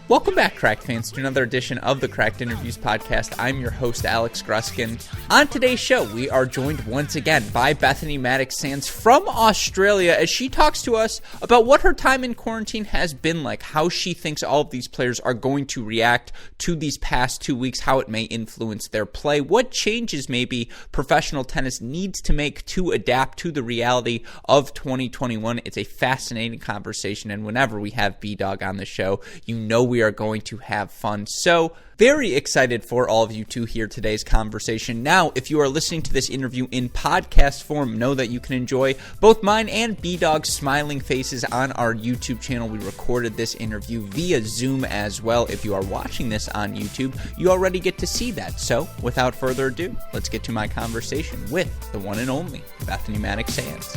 Welcome back, Cracked fans, to another edition of the Cracked Interviews podcast. I'm your host, Alex Gruskin. On today's show, we are joined once again by Bethanie Mattek-Sands from Australia as she talks to us about what her time in quarantine has been like, how she thinks all of these players are going to react to these past 2 weeks, how it may influence their play, what changes maybe professional tennis needs to make to adapt to the reality of 2021. It's a fascinating conversation, and whenever we have B-Dog on the show, you know we are going to have fun. So very excited for all of you to hear today's conversation. Now, if you are listening to this interview in podcast form, know that you can enjoy both mine and B-Dog's smiling faces on our YouTube channel. We recorded this interview via Zoom as well. If you are watching this on YouTube, you already get to see that. So without further ado, let's get to my conversation with the one and only Bethanie Mattek-Sands.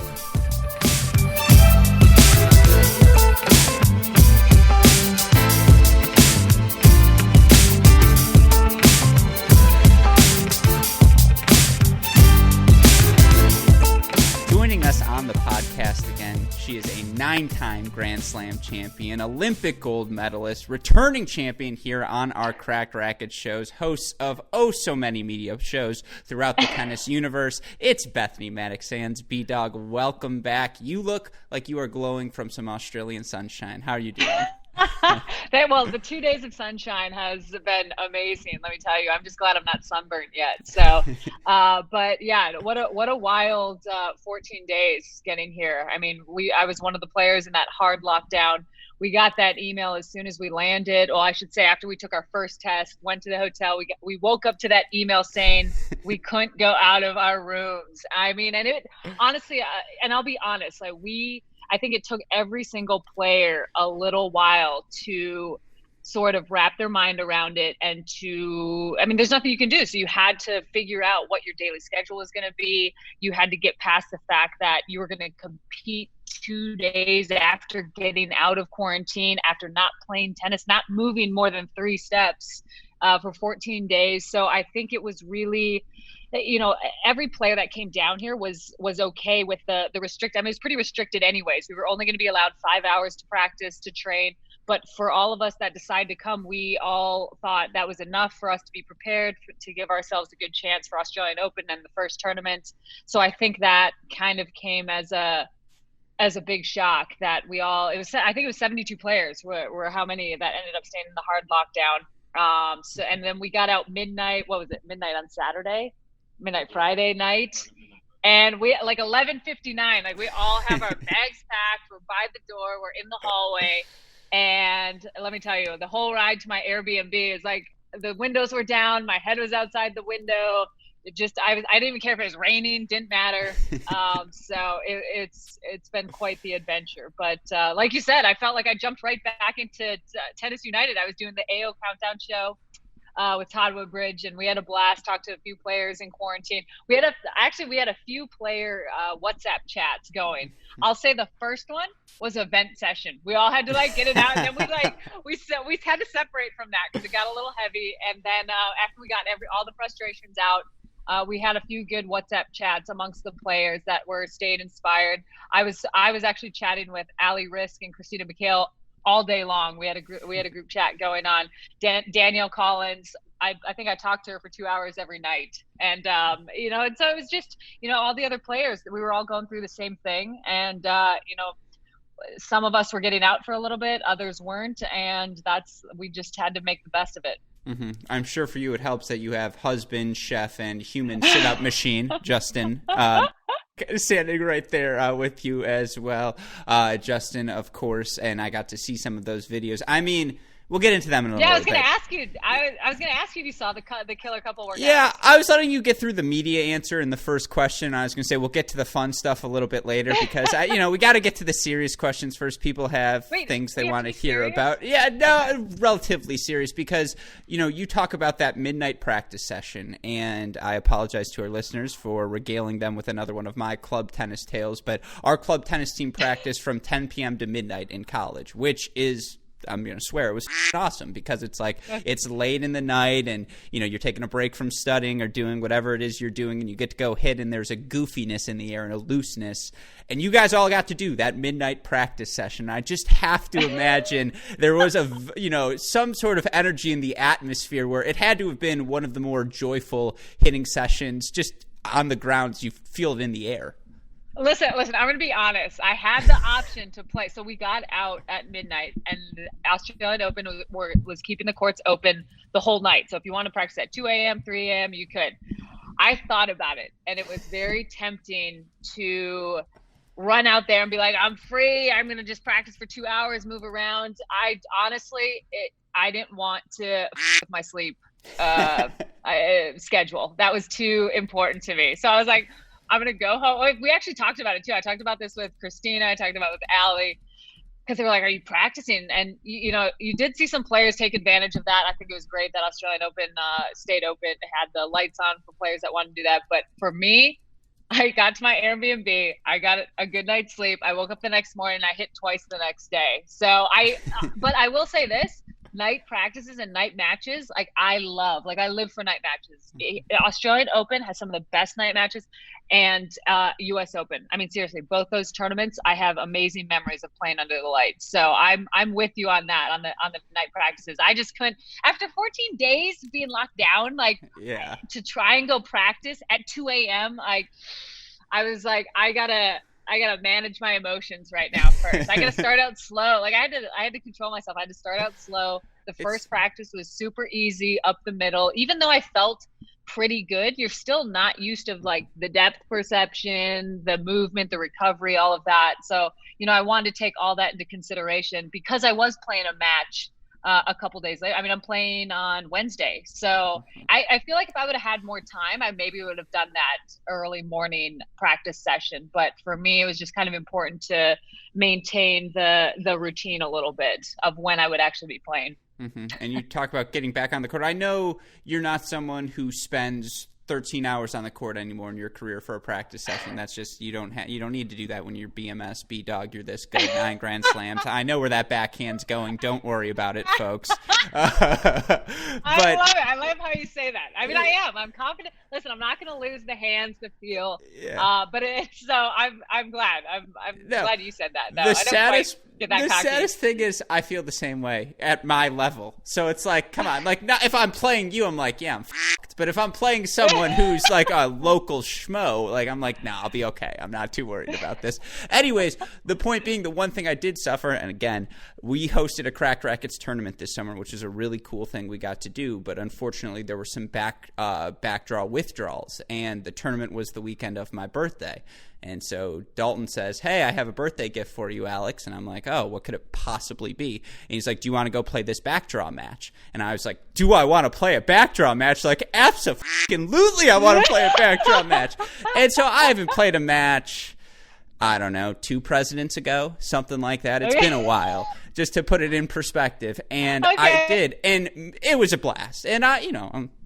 Joining us on the podcast again, she is a 9-time Grand Slam champion, Olympic gold medalist, returning champion here on our Cracked Racquets shows, hosts of so many media shows throughout the tennis universe. It's Bethanie Mattek-Sands. B-Dog, welcome back. You look like you are glowing from some Australian sunshine. How are you doing? Well, the 2 days of sunshine has been amazing. Let me tell you, I'm just glad I'm not sunburnt yet. So, but yeah, what a wild 14 days getting here. I mean, I was one of the players in that hard lockdown. We got that email as soon as we landed. Well, I should say after we took our first test, went to the hotel. We woke up to that email saying we couldn't go out of our rooms. I mean, and it honestly, and I'll be honest, I think it took every single player a little while to sort of wrap their mind around it and there's nothing you can do. So you had to figure out what your daily schedule was going to be. You had to get past the fact that you were going to compete 2 days after getting out of quarantine, after not playing tennis, not moving more than 3 steps for 14 days. So I think it was really, every player that came down here was okay with the restrict. I mean, it's pretty restricted anyways. We were only going to be allowed 5 hours to practice, to train. But for all of us that decided to come, we all thought that was enough for us to be prepared to give ourselves a good chance for Australian Open and the first tournament. So I think that kind of came as a big shock that I think it was 72 players were how many that ended up staying in the hard lockdown. And then we got out midnight. What was it? Midnight on Saturday? Midnight Friday night, and we 11:59. We all have our bags packed. We're by the door. We're in the hallway, and let me tell you, the whole ride to my Airbnb is the windows were down. My head was outside the window. I didn't even care if it was raining. Didn't matter. So it's been quite the adventure. But like you said, I felt like I jumped right back into Tennis United. I was doing the AO Countdown show with Todd Woodbridge, and we had a blast. Talked to a few players in quarantine. We had a few player WhatsApp chats going. I'll say the first one was a vent session. We all had to get it out, and then we had to separate from that because it got a little heavy. And then after we got all the frustrations out, we had a few good WhatsApp chats amongst the players that stayed inspired. I was actually chatting with Ali Risk and Christina McHale all day long. We had a group chat going on. Danielle Collins, I think I talked to her for 2 hours every night. And, and so it was just, all the other players, we were all going through the same thing. And, some of us were getting out for a little bit, others weren't. And we just had to make the best of it. Mm-hmm. I'm sure for you it helps that you have husband, chef, and human sit-up machine, Justin, standing right there with you as well. Justin, of course, and I got to see some of those videos. I mean, we'll get into them in a little bit. Yeah, I was going to ask you. I was going to ask you if you saw the killer couple workouts. Yeah, I was letting you get through the media answer in the first question. I was going to say we'll get to the fun stuff a little bit later because we got to get to the serious questions first. People have things they want to hear about. Yeah, no, relatively serious because you talk about that midnight practice session, and I apologize to our listeners for regaling them with another one of my club tennis tales. But our club tennis team practiced from 10 p.m. to midnight in college, which is I'm going to swear, it was awesome because it's like, it's late in the night and, you know, you're taking a break from studying or doing whatever it is you're doing, and you get to go hit, and there's a goofiness in the air and a looseness. And you guys all got to do that midnight practice session. I just have to imagine there was some sort of energy in the atmosphere where it had to have been one of the more joyful hitting sessions just on the grounds. You feel it in the air. Listen, I'm going to be honest. I had the option to play. So we got out at midnight, and the Australian Open was keeping the courts open the whole night. So if you want to practice at 2 a.m., 3 a.m., you could. I thought about it, and it was very tempting to run out there and be like, I'm free. I'm going to just practice for 2 hours, move around. I didn't want to with my sleep schedule. That was too important to me. So I was like, I'm going to go home. Like, we actually talked about it too. I talked about this with Christina. I talked about it with Allie, because they were like, are you practicing? And, you know, you did see some players take advantage of that. I think it was great that Australian Open stayed open. It had the lights on for players that wanted to do that. But for me, I got to my Airbnb. I got a good night's sleep. I woke up the next morning and I hit twice the next day. So but I will say this. Night practices and night matches, like I live for night matches. Australian Open has some of the best night matches, and US Open. I mean, seriously, both those tournaments, I have amazing memories of playing under the lights. So I'm with you on that, on the night practices. I just couldn't, after 14 days being locked down, like, to try and go practice at 2 a.m. I was like, I gotta manage my emotions right now first. I gotta start out slow. Like I had to control myself. I had to start out slow. The first practice was super easy up the middle. Even though I felt pretty good, you're still not used to like the depth perception, the movement, the recovery, all of that. So, you know, I wanted to take all that into consideration because I was playing a match a couple days later. I mean, I'm playing on Wednesday. So I feel like if I would have had more time, I maybe would have done that early morning practice session. But for me, it was just kind of important to maintain the routine a little bit of when I would actually be playing. Mm-hmm. And you talk about getting back on the court. I know you're not someone who spends 13 hours on the court anymore in your career for a practice session. That's just, you don't need to do that when you're BMS, B-Dog, you're this good, 9 Grand Slams. I know where that backhand's going. Don't worry about it, folks. I love it. I love how you say that. I mean, I am. I'm confident. Listen, I'm not going to lose the hands, the feel. Yeah. But I'm glad. I'm glad you said that. No, the saddest thing is I feel the same way at my level. So it's like, come on. Like, not, if I'm playing you, I'm like, yeah, I'm f***ed. But if I'm playing someone who's like a local schmo, like, I'm like, nah, I'll be okay. I'm not too worried about this. Anyways, the point being, the one thing I did suffer, and again, we hosted a Cracked Racquets tournament this summer, which is a really cool thing we got to do. But unfortunately, there were some backdraw withdrawals, and the tournament was the weekend of my birthday. And so Dalton says, hey, I have a birthday gift for you, Alex. And I'm like, oh, what could it possibly be? And he's like, do you want to go play this backdraw match? And I was like, do I want to play a backdraw match? Like, absolutely, I want to play a backdraw match. And so I haven't played a match, I don't know, 2 presidents ago, something like that. It's been a while, just to put it in perspective. And I did, and it was a blast. And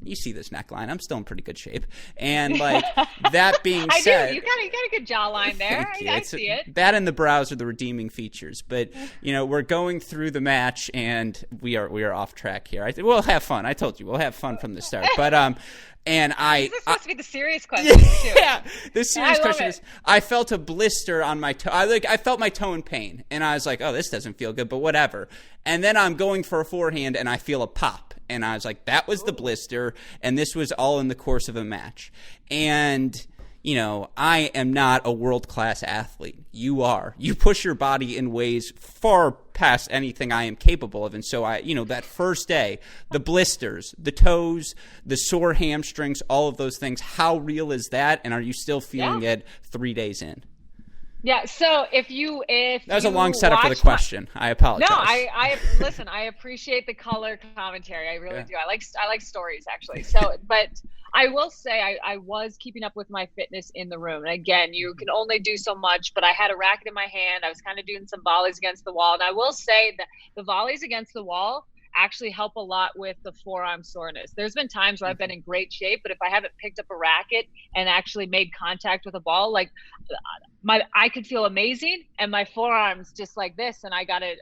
you see this neckline, I'm still in pretty good shape. And like, that being said, I do. You got a good jawline there. I see it. That and the brows are the redeeming features. But we're going through the match, and we are off track here. We'll have fun. I told you, we'll have fun from the start. But and this is supposed to be the serious question. Yeah, the serious question is, I felt a blister on my toe. I felt my toe in pain, and I was like, oh, this doesn't feel good, but whatever. And then I'm going for a forehand, and I feel a pop. And I was like, that was the blister, and this was all in the course of a match. And, I am not a world-class athlete. You are. You push your body in ways far past anything I am capable of. And so that first day, the blisters, the toes, the sore hamstrings, all of those things, how real is that? And are you still feeling it 3 days in? Yeah. So if that was a long setup for the question. I apologize. No, I listen. I appreciate the color commentary. I really do. I like stories actually. So, but I will say I was keeping up with my fitness in the room. And again, you can only do so much. But I had a racket in my hand. I was kind of doing some volleys against the wall. And I will say that the volleys against the wall, actually help a lot with the forearm soreness. There's been times where I've been in great shape, but if I haven't picked up a racket and actually made contact with a ball, like I could feel amazing and my forearms just like this, and I gotta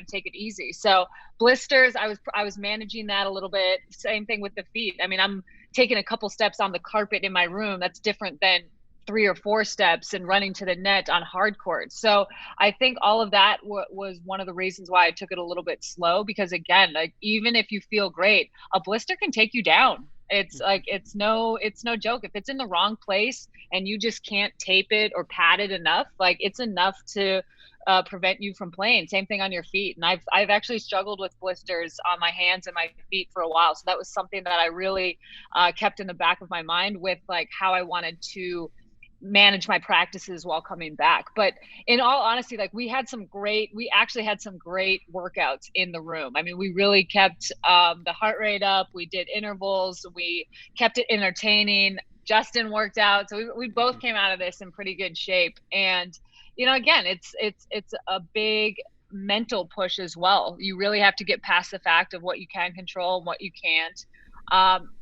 take it easy. So blisters, I was managing that a little bit. Same thing with the feet. I mean, I'm taking a couple steps on the carpet in my room. That's different than 3 or 4 steps and running to the net on hard courts. So I think all of that was one of the reasons why I took it a little bit slow, because again, like even if you feel great, a blister can take you down. It's like, it's no joke. If it's in the wrong place and you just can't tape it or pad it enough, like it's enough to prevent you from playing. Same thing on your feet. And I've actually struggled with blisters on my hands and my feet for a while. So that was something that I really kept in the back of my mind with like how I wanted to manage my practices while coming back. But in all honesty, like we actually had some great workouts in the room. I mean, we really kept the heart rate up. We did intervals. We kept it entertaining. Justin worked out. So we both came out of this in pretty good shape. And, you know, again, it's a big mental push as well. You really have to get past the fact of what you can control and what you can't.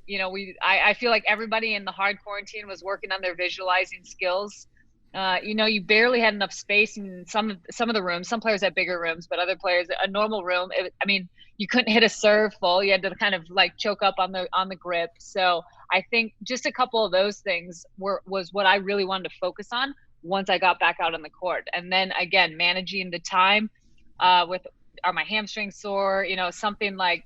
You know, I feel like everybody in the hard quarantine was working on their visualizing skills. You know, you barely had enough space in some of the rooms. Some players had bigger rooms, but other players, a normal room, I mean, you couldn't hit a serve full. You had to kind of like choke up on the grip. So I think just a couple of those things was what I really wanted to focus on once I got back out on the court. And then again, managing the time are my hamstrings sore? You know, something like,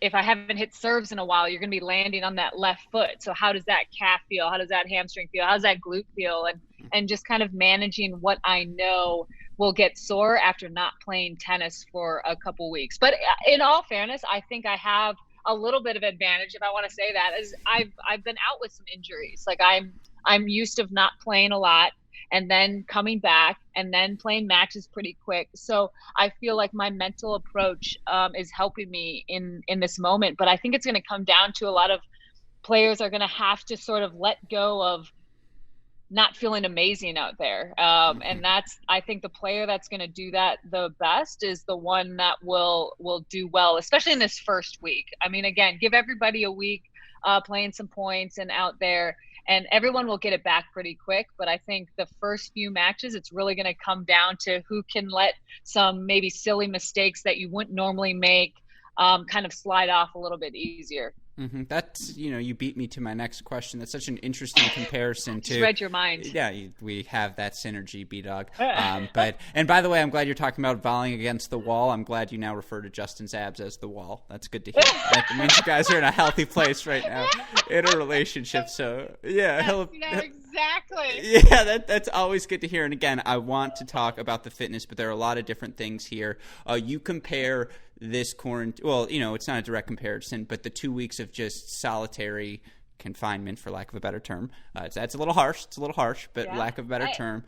if I haven't hit serves in a while, you're going to be landing on that left foot. So how does that calf feel? How does that hamstring feel? How does that glute feel? And just kind of managing what I know will get sore after not playing tennis for a couple weeks. But in all fairness, I think I have a little bit of advantage, if I want to say that, is I've been out with some injuries. Like I'm used to not playing a lot and then coming back and then playing matches pretty quick. So I feel like my mental approach is helping me in this moment. But I think it's going to come down to a lot of players are going to have to sort of let go of not feeling amazing out there. And I think the player that's going to do that the best is the one that will do well, especially in this first week. I mean, again, give everybody a week playing some points and out there, and everyone will get it back pretty quick. But I think the first few matches, it's really going to come down to who can let some maybe silly mistakes that you wouldn't normally make kind of slide off a little bit easier. Mm-hmm. That's, you know, you beat me to my next question. That's such an interesting comparison to. Just read your mind. Yeah, we have that synergy, B-Dog. And by the way, I'm glad you're talking about volleying against the wall. I'm glad you now refer to Justin's abs as the wall. That's good to hear. That means you guys are in a healthy place right now in a relationship. So yeah, exactly. Yeah, that's always good to hear. And again, I want to talk about the fitness, but there are a lot of different things here. You compare this quarantine, well, you know, it's not a direct comparison, but the 2 weeks of just solitary confinement, for lack of a better term, that's a little harsh. It's a little harsh, but lack of a better term,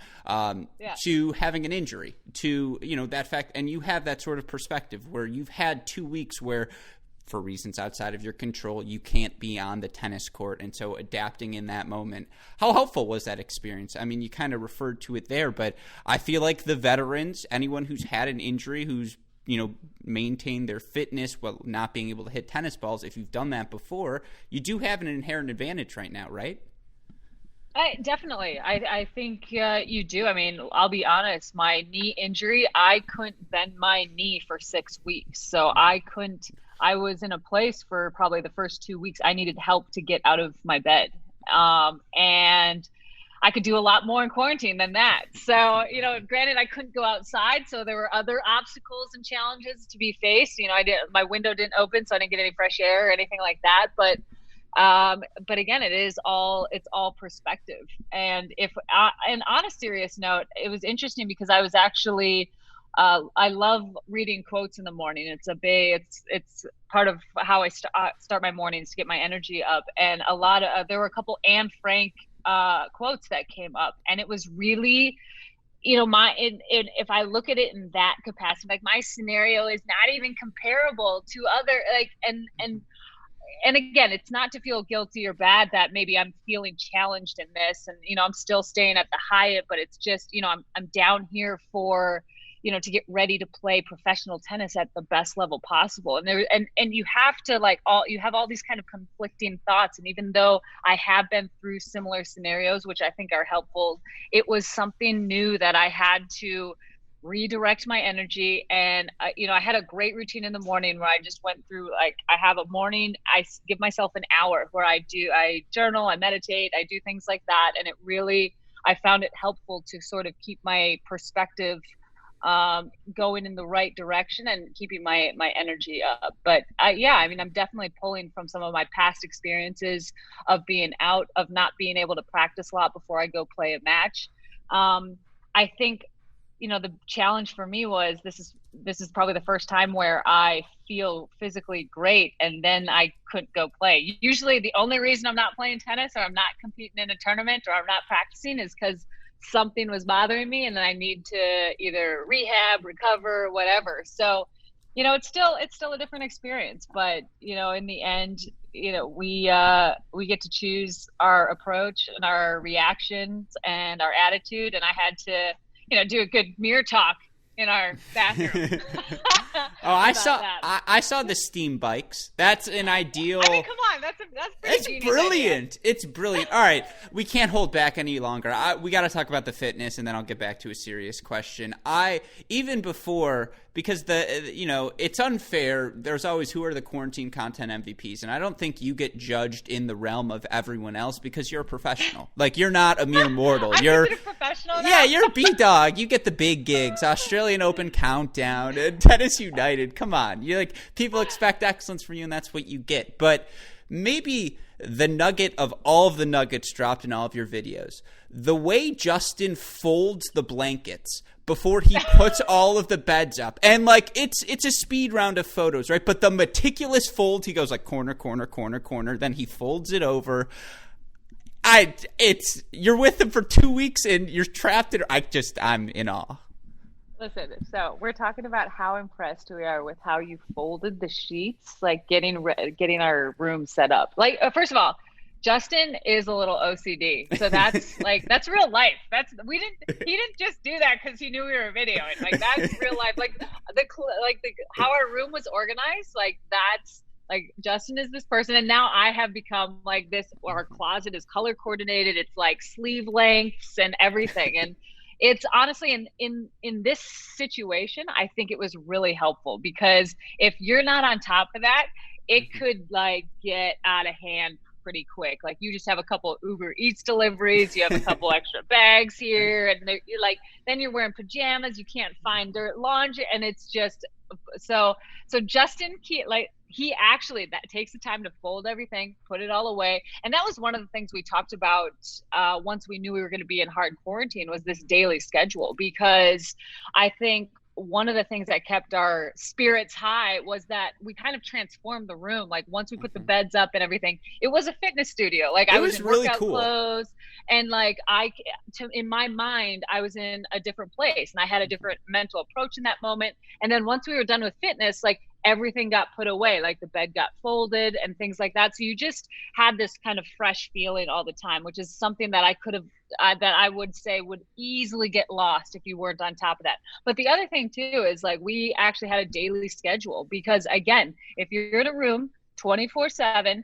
to having an injury, to, you know, that fact, and you have that sort of perspective where you've had 2 weeks where, for reasons outside of your control, you can't be on the tennis court, and so adapting in that moment. How helpful was that experience? I mean, you kind of referred to it there, but I feel like the veterans, anyone who's had an injury, who's, you know, maintain their fitness while not being able to hit tennis balls, if you've done that before, you do have an inherent advantage right now, right? Definitely. I think you do. I mean, I'll be honest, my knee injury, I couldn't bend my knee for 6 weeks. So I was in a place for probably the first 2 weeks, I needed help to get out of my bed. And I could do a lot more in quarantine than that. So, you know, granted, I couldn't go outside, so there were other obstacles and challenges to be faced. You know, my window didn't open, so I didn't get any fresh air or anything like that. But again, it's all perspective. And on a serious note, it was interesting because I was actually, I love reading quotes in the morning. It's part of how I start my mornings to get my energy up. And there were a couple Anne Frank quotes that came up, and it was really, you know, if I look at it in that capacity, like my scenario is not even comparable to other, like, and again, it's not to feel guilty or bad that maybe I'm feeling challenged in this, and, you know, I'm still staying at the Hyatt, but it's just, you know, I'm down here for, to get ready to play professional tennis at the best level possible. And you have to you have all these kind of conflicting thoughts. And even though I have been through similar scenarios, which I think are helpful, it was something new that I had to redirect my energy. And I had a great routine in the morning where I just went through, I have a morning, I give myself an hour where I journal, I meditate, I do things like that. And I found it helpful to sort of keep my perspective going in the right direction and keeping my energy up. But I'm definitely pulling from some of my past experiences of being out, of not being able to practice a lot before I go play a match. I think the challenge for me was this is probably the first time where I feel physically great and then I couldn't go play. Usually the only reason I'm not playing tennis or I'm not competing in a tournament or I'm not practicing is because something was bothering me and then I need to either rehab, recover, whatever. So, it's still a different experience, but in the end, we get to choose our approach and our reactions and our attitude. And I had to do a good mirror talk in our bathroom. I saw the steam bikes. That's an ideal. I mean, come on, that's pretty brilliant. Idea. It's brilliant. All right, we can't hold back any longer. We got to talk about the fitness, and then I'll get back to a serious question. Even before, because it's unfair. There's always who are the quarantine content MVPs, and I don't think you get judged in the realm of everyone else because you're a professional. You're not a mere mortal. You're a professional now? Yeah, you're a B-dog. You get the big gigs, Australian Open Countdown, and Tennis United. Come on, people expect excellence from you, and that's what you get. But maybe the nugget of all of the nuggets dropped in all of your videos, the way Justin folds the blankets before he puts all of the beds up, and it's a speed round of photos, right? But the meticulous fold, he goes corner, corner, corner, corner, then he folds it over. You're with him for 2 weeks and you're trapped in. I'm in awe. Listen, so we're talking about how impressed we are with how you folded the sheets, getting our room set up. First of all, Justin is a little OCD, so that's that's real life. He didn't just do that because he knew we were videoing. That's real life. How our room was organized. That's Justin is this person, and now I have become this. Our closet is color coordinated. It's sleeve lengths and everything, and it's honestly in this situation, I think it was really helpful because if you're not on top of that, it could get out of hand pretty quick. You just have a couple of Uber Eats deliveries, you have a couple extra bags here, and then you're wearing pajamas, you can't find dirt laundry, and it's just so Justin he actually that takes the time to fold everything, put it all away. And that was one of the things we talked about once we knew we were going to be in hard quarantine was this daily schedule, because I think one of the things that kept our spirits high was that we kind of transformed the room. Once we put the beds up and everything, it was a fitness studio. I was in really workout cool clothes, and in my mind, I was in a different place and I had a different mental approach in that moment. And then once we were done with fitness, everything got put away, the bed got folded and things like that. So you just had this kind of fresh feeling all the time, which is something that that I would say would easily get lost if you weren't on top of that. But the other thing too is we actually had a daily schedule, because again, if you're in a room 24/7,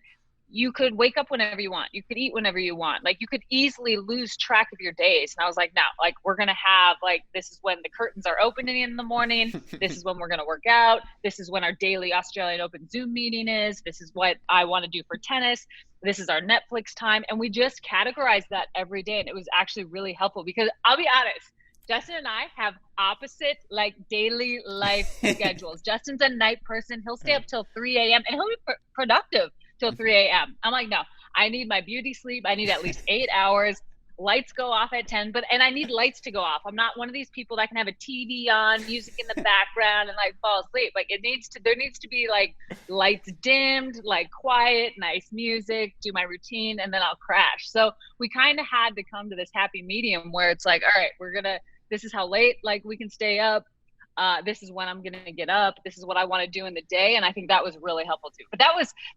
you could wake up whenever you want. You could eat whenever you want. You could easily lose track of your days. And I was no, we're going to have, this is when the curtains are opening in the morning. This is when we're going to work out. This is when our daily Australian Open Zoom meeting is. This is what I want to do for tennis. This is our Netflix time. And we just categorized that every day. And it was actually really helpful, because I'll be honest, Justin and I have opposite daily life schedules. Justin's a night person. He'll stay up till 3 a.m. and he'll be productive till 3 a.m. I'm no, I need my beauty sleep. I need at least 8 hours. Lights go off at 10, and I need lights to go off. I'm not one of these people that can have a TV on, music in the background, and fall asleep. There needs to be lights dimmed, quiet, nice music, do my routine, and then I'll crash. So we kind of had to come to this happy medium where it's all right, this is how late we can stay up. This is when I'm going to get up. This is what I want to do in the day. And I think that was really helpful too. But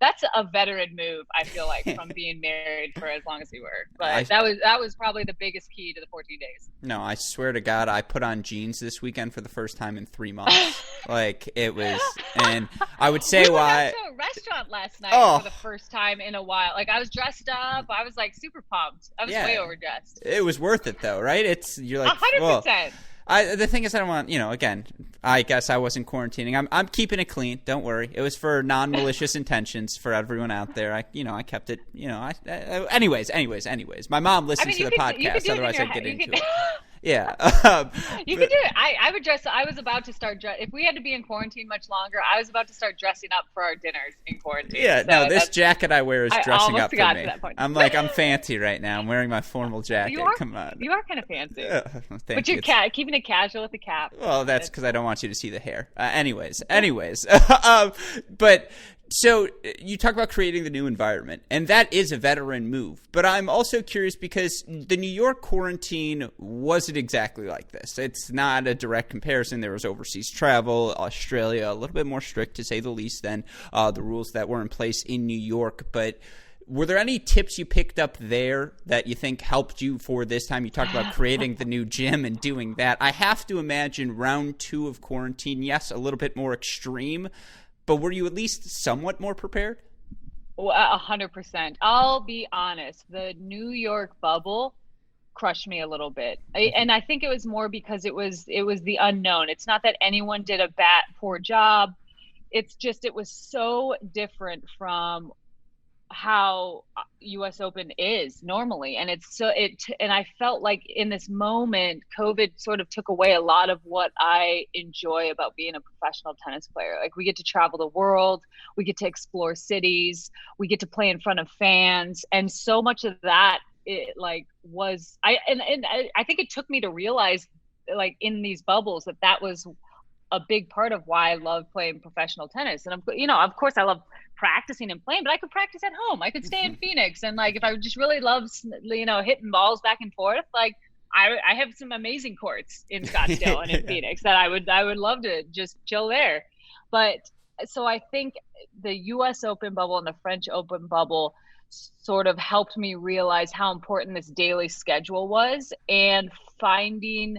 that's a veteran move, I feel like, from being married for as long as we were. But that was probably the biggest key to the 14 days. No, I swear to God, I put on jeans this weekend for the first time in 3 months. Like, it was, and I would say why. We went out to a restaurant last night for the first time in a while. Like, I was dressed up. I was like super pumped. I was way overdressed. It was worth it though, right? You're like 100%. Well, the thing is, I don't want, again, I guess I wasn't quarantining. I'm keeping it clean. Don't worry. It was for non-malicious intentions for everyone out there. I kept it, anyways. My mom listens to the podcast, otherwise I'd get into it. Yeah. You could do it. I would dress. I was about to start if we had to be in quarantine much longer, I was about to start dressing up for our dinners in quarantine. Yeah, so no, this jacket I wear is dressing up for me. To that point. I'm fancy right now. I'm wearing my formal jacket. Come on. You are kind of fancy. But you're keeping it casual with the cap. Well, that's because I don't want you to see the hair. Anyways. But so you talk about creating the new environment, and that is a veteran move. But I'm also curious because the New York quarantine wasn't exactly like this. It's not a direct comparison. There was overseas travel, Australia, a little bit more strict to say the least than the rules that were in place in New York. But were there any tips you picked up there that you think helped you for this time? You talked about creating the new gym and doing that. I have to imagine round 2 of quarantine, yes, a little bit more extreme. But were you at least somewhat more prepared? 100%. I'll be honest. The New York bubble crushed me a little bit. And I think it was more because it was the unknown. It's not that anyone did a poor job. It's just, it was so different from how US Open is normally. And and I felt like in this moment, COVID sort of took away a lot of what I enjoy about being a professional tennis player. Like, we get to travel the world, we get to explore cities, we get to play in front of fans. And so much of that, I think it took me to realize, like, in these bubbles, that was a big part of why I love playing professional tennis. And of course I love practicing and playing, but I could practice at home. I could stay in Phoenix. And like, if I just really love, hitting balls back and forth, like I have some amazing courts in Scottsdale and in Phoenix that I would love to just chill there. But so I think the US Open bubble and the French Open bubble sort of helped me realize how important this daily schedule was, and finding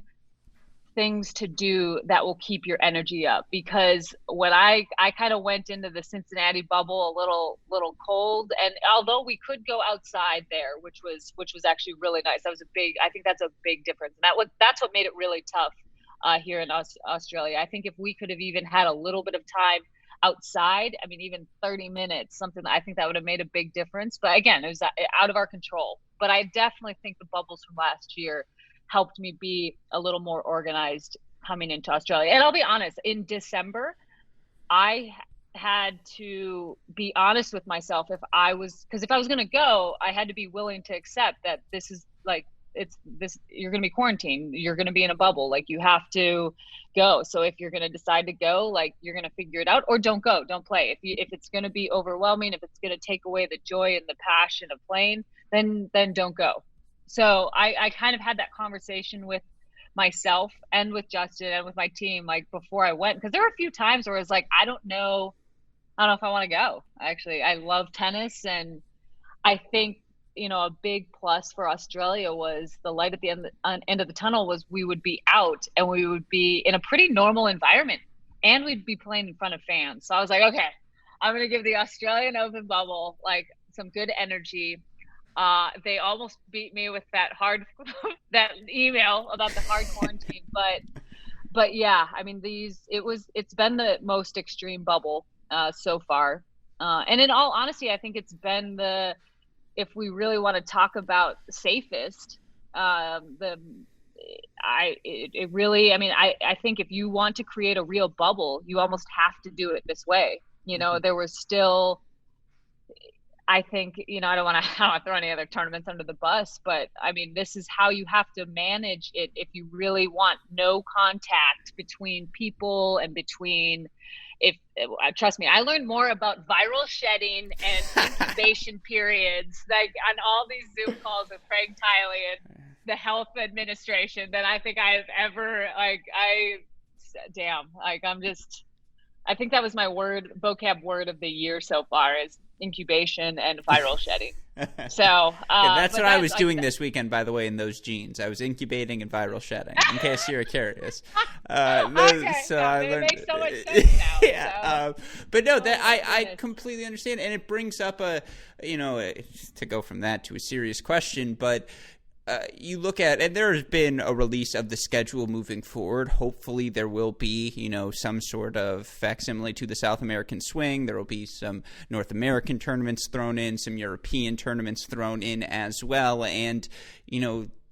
things to do that will keep your energy up. Because when I kind of went into the Cincinnati bubble a little cold, and although we could go outside there, which was actually really nice. I think that's a big difference. And that's what made it really tough here in Australia. I think if we could have even had a little bit of time outside, even 30 minutes, something, I think that would have made a big difference. But again, it was out of our control. But I definitely think the bubbles from last year helped me be a little more organized coming into Australia. And I'll be honest, in December, I had to be honest with myself because if I was going to go, I had to be willing to accept that this is like, you're going to be quarantined. You're going to be in a bubble. Like, you have to go. So if you're going to decide to go, like, you're going to figure it out, or don't go, don't play. If it's going to be overwhelming, if it's going to take away the joy and the passion of playing, then don't go. So I kind of had that conversation with myself and with Justin and with my team, like, before I went, because there were a few times where it was like, I don't know if I want to go. Actually, I love tennis. And I think, a big plus for Australia was the light at the end of the tunnel was we would be out and we would be in a pretty normal environment, and we'd be playing in front of fans. So I was like, okay, I'm going to give the Australian Open bubble, like, some good energy. They almost beat me with that that email about the hard quarantine, but yeah, it's been the most extreme bubble so far, and in all honesty, I think it's been if we really want to talk about safest, I think if you want to create a real bubble, you almost have to do it this way. There was still, I think, I don't want to throw any other tournaments under the bus, but this is how you have to manage it if you really want no contact between people and trust me, I learned more about viral shedding and incubation periods, like, on all these Zoom calls with Craig Tiley and the health administration than I think I've ever, damn, like I think that was my vocab word of the year so far is incubation and viral shedding. So yeah, that's what I was like, doing this weekend, by the way, in those jeans. I was incubating and viral shedding, in case you're curious. Okay. So I learned, it makes so much sense now. Yeah, so. But no, that I completely understand, and it brings up to go from that to a serious question, but. You look at, and there has been a release of the schedule moving forward. Hopefully there will be, some sort of facsimile to the South American swing. There will be some North American tournaments thrown in, some European tournaments thrown in as well. And,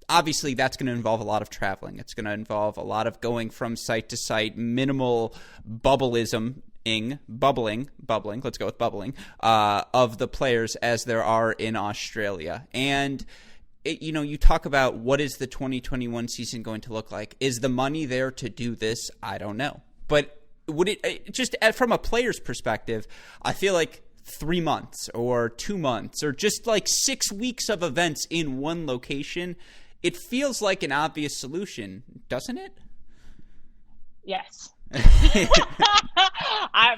obviously that's going to involve a lot of traveling. It's going to involve a lot of going from site to site, minimal bubbling, let's go with bubbling, of the players as there are in Australia. And you talk about what is the 2021 season going to look like. Is the money there to do this? I don't know. But would it just from a player's perspective, I feel like 3 months or 2 months or just like 6 weeks of events in one location, it feels like an obvious solution, doesn't it? Yes.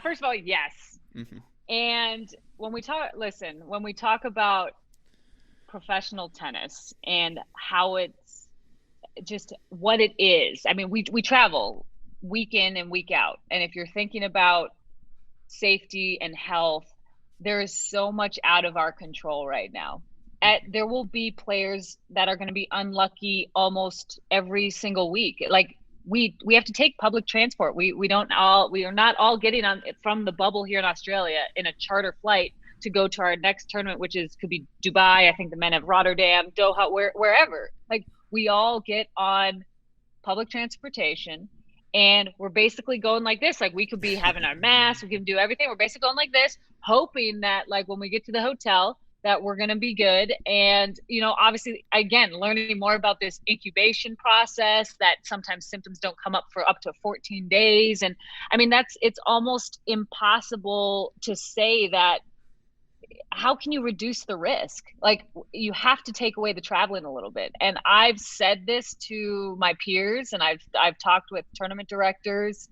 First of all, yes. Mm-hmm. And when we talk about professional tennis and how it's just what it is. I mean, we travel week in and week out. And if you're thinking about safety and health, there is so much out of our control right now. There will be players that are going to be unlucky almost every single week. Like we have to take public transport. We are not all getting on from the bubble here in Australia in a charter flight to go to our next tournament, which could be Dubai. I think the men have Rotterdam, Doha, wherever. Like we all get on public transportation and we're basically going like this. Like we could be having our masks, we can do everything. We're basically going like this, hoping that like when we get to the hotel that we're going to be good. And, obviously, again, learning more about this incubation process that sometimes symptoms don't come up for up to 14 days. And I mean, it's almost impossible to say that. How can you reduce the risk? Like you have to take away the traveling a little bit. And I've said this to my peers and I've talked with tournament directors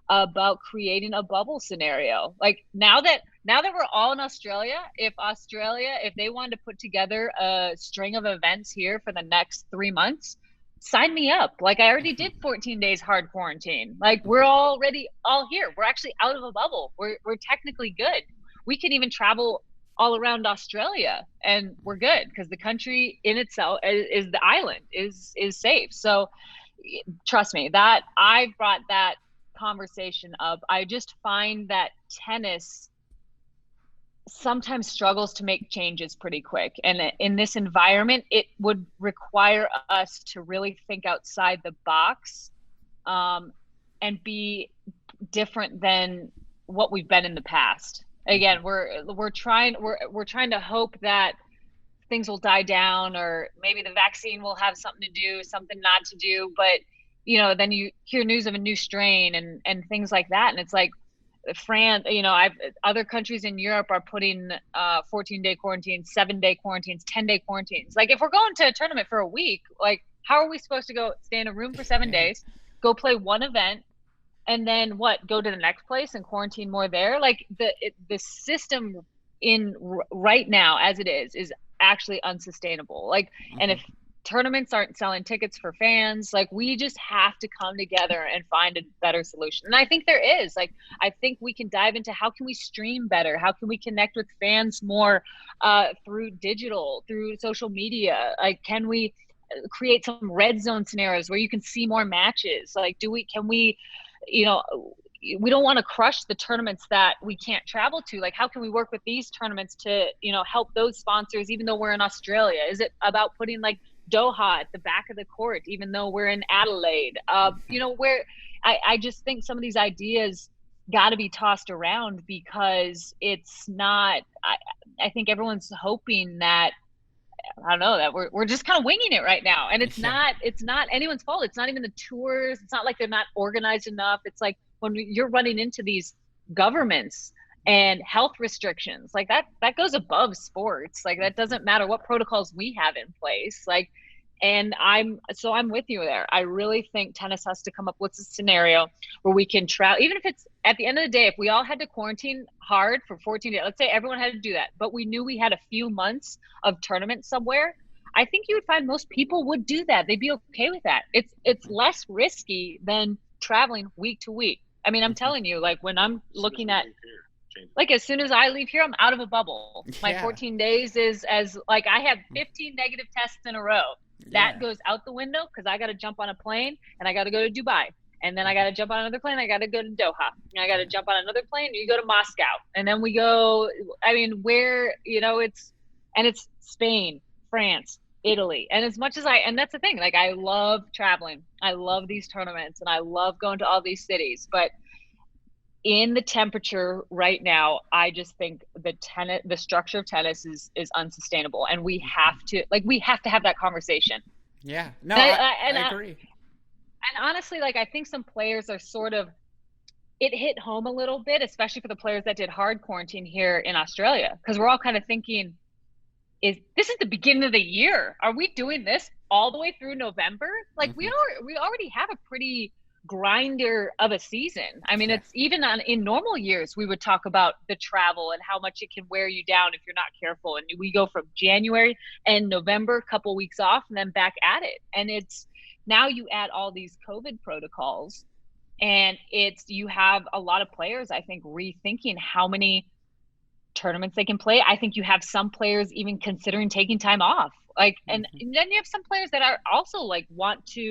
about creating a bubble scenario. Like now that we're all in Australia, if they wanted to put together a string of events here for the next 3 months, sign me up. Like I already did 14 days hard quarantine. Like we're already all here. We're actually out of a bubble. We're technically good. We can even travel all around Australia and we're good because the country in itself is the island is safe. So trust me that I brought that conversation up. I just find that tennis sometimes struggles to make changes pretty quick. And in this environment, it would require us to really think outside the box and be different than what we've been in the past. Again, we're trying to hope that things will die down or maybe the vaccine will have something to do, something not to do. But, then you hear news of a new strain and things like that. And it's like France, other countries in Europe are putting 14-day quarantines, 7-day quarantines, 10-day quarantines. Like if we're going to a tournament for a week, like how are we supposed to go stay in a room for 7 days, go play one event, and then go to the next place and quarantine more there? Like the system right now as it is actually unsustainable. Like, and if tournaments aren't selling tickets for fans, like we just have to come together and find a better solution. And I think there is. Like, I think we can dive into how can we stream better? How can we connect with fans more through digital, through social media? Like, can we create some red zone scenarios where you can see more matches? Like, can we we don't want to crush the tournaments that we can't travel to. Like, how can we work with these tournaments to, help those sponsors, even though we're in Australia? Is it about putting like Doha at the back of the court, even though we're in Adelaide? Where I just think some of these ideas got to be tossed around because it's not, I think everyone's hoping that, I don't know, that we're just kind of winging it right now. And it's not anyone's fault. It's not even the tours. It's not like they're not organized enough. It's like when you're running into these governments and health restrictions, like that goes above sports. Like that doesn't matter what protocols we have in place. Like And I'm with you there. I really think tennis has to come up with a scenario where we can travel, even if it's at the end of the day, if we all had to quarantine hard for 14 days, let's say everyone had to do that, but we knew we had a few months of tournament somewhere, I think you would find most people would do that. They'd be okay with that. It's less risky than traveling week to week. I mean, I'm telling you, like when I'm looking at, like as soon as I leave here, I'm out of a bubble. My 14 days is as like I have 15 negative tests in a row. That goes out the window because I got to jump on a plane and I got to go to Dubai. And then I got to jump on another plane. I got to go to Doha. And I got to jump on another plane. You go to Moscow. And then we go, I mean, where, it's Spain, France, Italy. And as much as and that's the thing, like I love traveling. I love these tournaments and I love going to all these cities. But in the temperature right now, I just think the structure of tennis is unsustainable, and we have to have that conversation. Yeah, no, I agree. And honestly, like I think some players are it hit home a little bit, especially for the players that did hard quarantine here in Australia, because we're all kind of thinking, this is the beginning of the year? Are we doing this all the way through November? Like we already have a pretty grinder of a season. I mean, it's even in normal years, we would talk about the travel and how much it can wear you down if you're not careful. And we go from January and November, couple weeks off, and then back at it. And now you add all these COVID protocols, and you have a lot of players, I think, rethinking how many tournaments they can play. I think you have some players even considering taking time off. Like, and then you have some players that are also like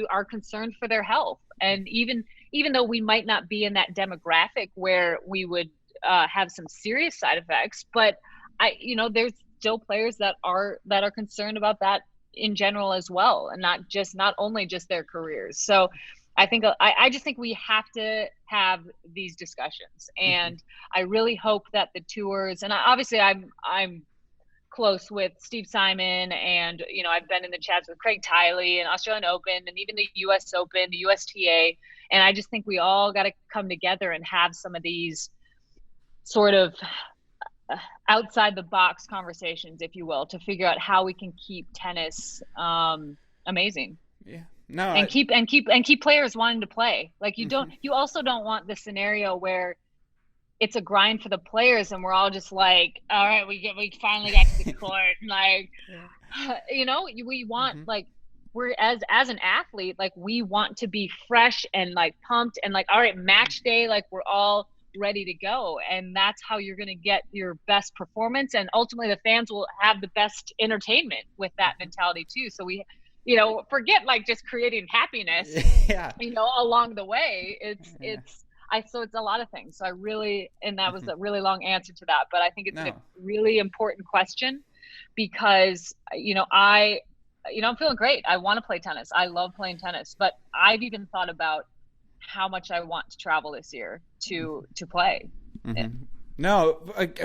are concerned for their health. And even though we might not be in that demographic where we would have some serious side effects, but there's still players that are concerned about that in general as well, and not only just their careers. So I just think we have to have these discussions, and I really hope that the tours, and obviously I'm close with Steve Simon, and I've been in the chats with Craig Tiley and Australian Open and even the US Open, the USTA, and I just think we all got to come together and have some of these sort of outside the box conversations, if you will, to figure out how we can keep tennis amazing. Yeah. No. And keep players wanting to play. Like you also don't want the scenario where it's a grind for the players and we're all just like, all right, we finally got to the court. Like, we want like, we're as an athlete, like we want to be fresh and like pumped and like, all right, match day, like we're all ready to go. And that's how you're going to get your best performance. And ultimately the fans will have the best entertainment with that mentality too. So we, forget like just creating happiness, along the way. So it's a lot of things. So that was a really long answer to that, but I think it's a really important question because, I'm feeling great. I want to play tennis. I love playing tennis, but I've even thought about how much I want to travel this year to play. Mm-hmm. No,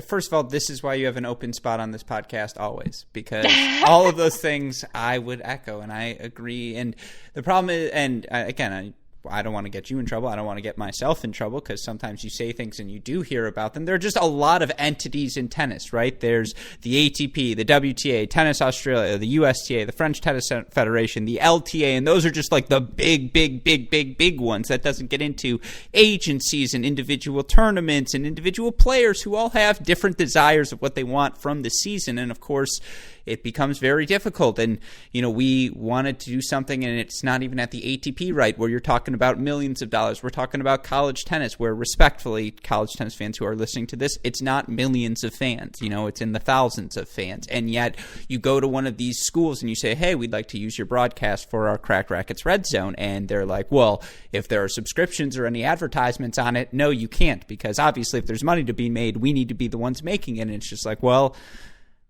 first of all, this is why you have an open spot on this podcast always, because all of those things I would echo and I agree. And the problem is, and again, I don't want to get you in trouble. I don't want to get myself in trouble because sometimes you say things and you do hear about them. There are just a lot of entities in tennis, right? There's the ATP, the WTA, Tennis Australia, the USTA, the French Tennis Federation, the LTA, and those are just like the big ones. That doesn't get into agencies and individual tournaments and individual players who all have different desires of what they want from the season. And of course, it becomes very difficult. And, we wanted to do something, and it's not even at the ATP, right, where you're talking about millions of dollars. We're talking about college tennis, where respectfully, college tennis fans who are listening to this, it's not millions of fans. It's in the thousands of fans. And yet you go to one of these schools and you say, hey, we'd like to use your broadcast for our Cracked Racquets Red Zone. And they're like, well, if there are subscriptions or any advertisements on it, no, you can't, because obviously if there's money to be made, we need to be the ones making it. And it's just like, well,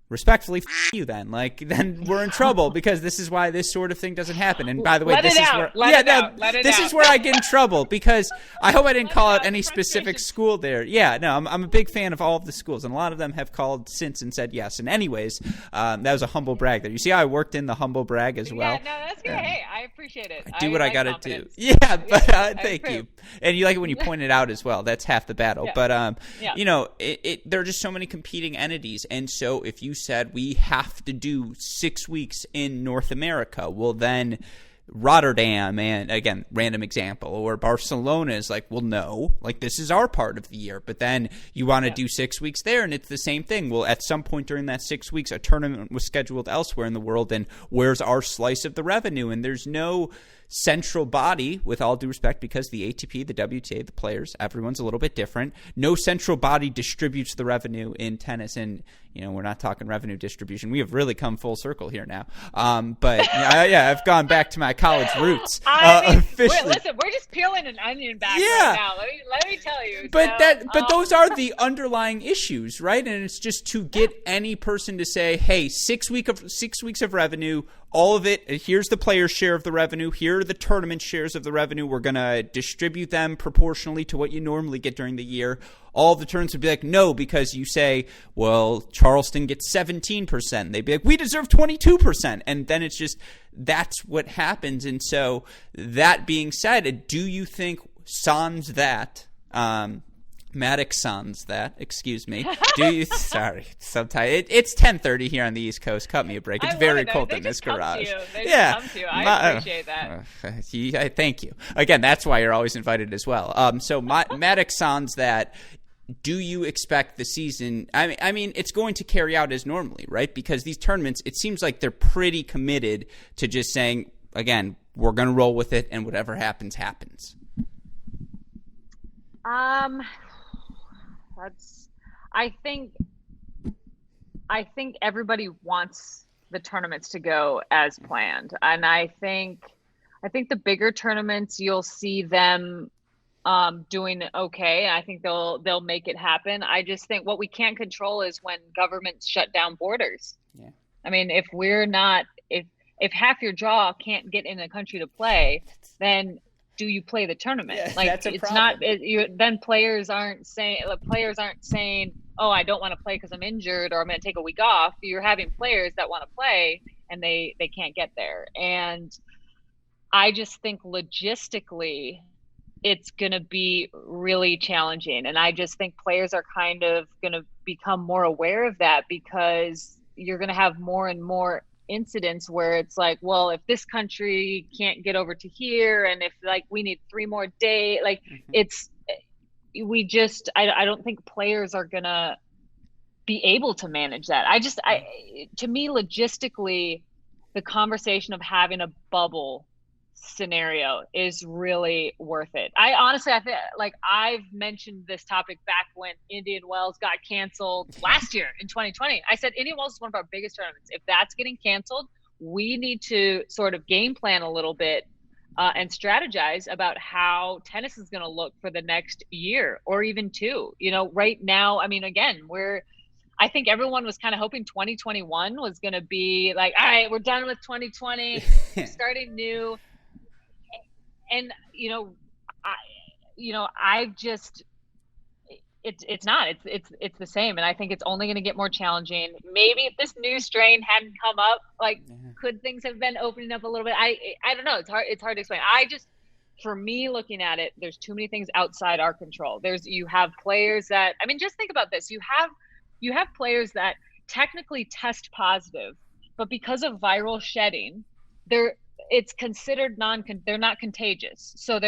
respectfully, you then. Then we're in trouble because this is why this sort of thing doesn't happen. And by the way, this is where I get in trouble because I hope I didn't call out any specific school there. Yeah, no, I'm a big fan of all of the schools, and a lot of them have called since and said yes. And anyways, that was a humble brag there. You see how I worked in the humble brag as well? Yeah, no, that's good. Hey, I appreciate it. I do what I got to do. Yeah, but thank you. And you like it when you point it out as well. That's half the battle. Yeah. But, there are just so many competing entities. And so if you said we have to do 6 weeks in North America. Well, then Rotterdam, and again, random example, or Barcelona is like, well, no, like this is our part of the year, but then you want to do 6 weeks there, and it's the same thing. Well, at some point during that 6 weeks, a tournament was scheduled elsewhere in the world, and where's our slice of the revenue? And there's no central body, with all due respect, because the ATP, the WTA, the players, everyone's a little bit different. No central body distributes the revenue in tennis, and we're not talking revenue distribution. We have really come full circle here now. But I've gone back to my college roots. Listen, we're just peeling an onion back right now. Let me tell you. But those are the underlying issues, right? And it's just to get any person to say, hey, 6 weeks of revenue, all of it, here's the player's share of the revenue, here are the tournament shares of the revenue, we're going to distribute them proportionally to what you normally get during the year. All the tournaments would be like, no, because you say, well, Charleston gets 17%. They'd be like, we deserve 22%. And then it's just, that's what happens. And so that being said, do you think Mattek-Sands that, excuse me. Do you? Sorry, sometimes it's 10:30 here on the East Coast. Cut me a break. It's very cold in this garage. They come to you. I appreciate that. Thank you. Again, that's why you're always invited as well. So Mattek-Sands that. Do you expect the season? I mean, it's going to carry out as normally, right? Because these tournaments, it seems like they're pretty committed to just saying, again, we're going to roll with it, and whatever happens, happens. I think everybody wants the tournaments to go as planned, and I think the bigger tournaments, you'll see them doing okay. I think they'll make it happen. I just think what we can't control is when governments shut down borders. Yeah. I mean, if half your draw can't get in a country to play, then do you play the tournament? Yeah, that's a problem. Not. Then players aren't saying, "Oh, I don't want to play because I'm injured, or I'm going to take a week off." You're having players that want to play and they can't get there. And I just think logistically, it's going to be really challenging. And I just think players are kind of going to become more aware of that, because you're going to have more and more incidents where it's like, well, if this country can't get over to here, and if we need 3 more days, I don't think players are going to be able to manage that. To me, logistically, the conversation of having a bubble scenario is really worth it. I think I've mentioned this topic back when Indian Wells got canceled last year in 2020. I said Indian Wells is one of our biggest tournaments. If that's getting canceled, we need to sort of game plan a little bit and strategize about how tennis is going to look for the next year or even 2. Right now, I mean, again, I think everyone was kind of hoping 2021 was going to be like, all right, we're done with 2020, starting new. And, it's not, it's the same. And I think it's only going to get more challenging. Maybe if this new strain hadn't come up, could things have been opening up a little bit? I don't know. It's hard to explain. For me, looking at it, there's too many things outside our control. You have players that, just think about this. You have players that technically test positive, but because of viral shedding, it's considered they're not contagious. So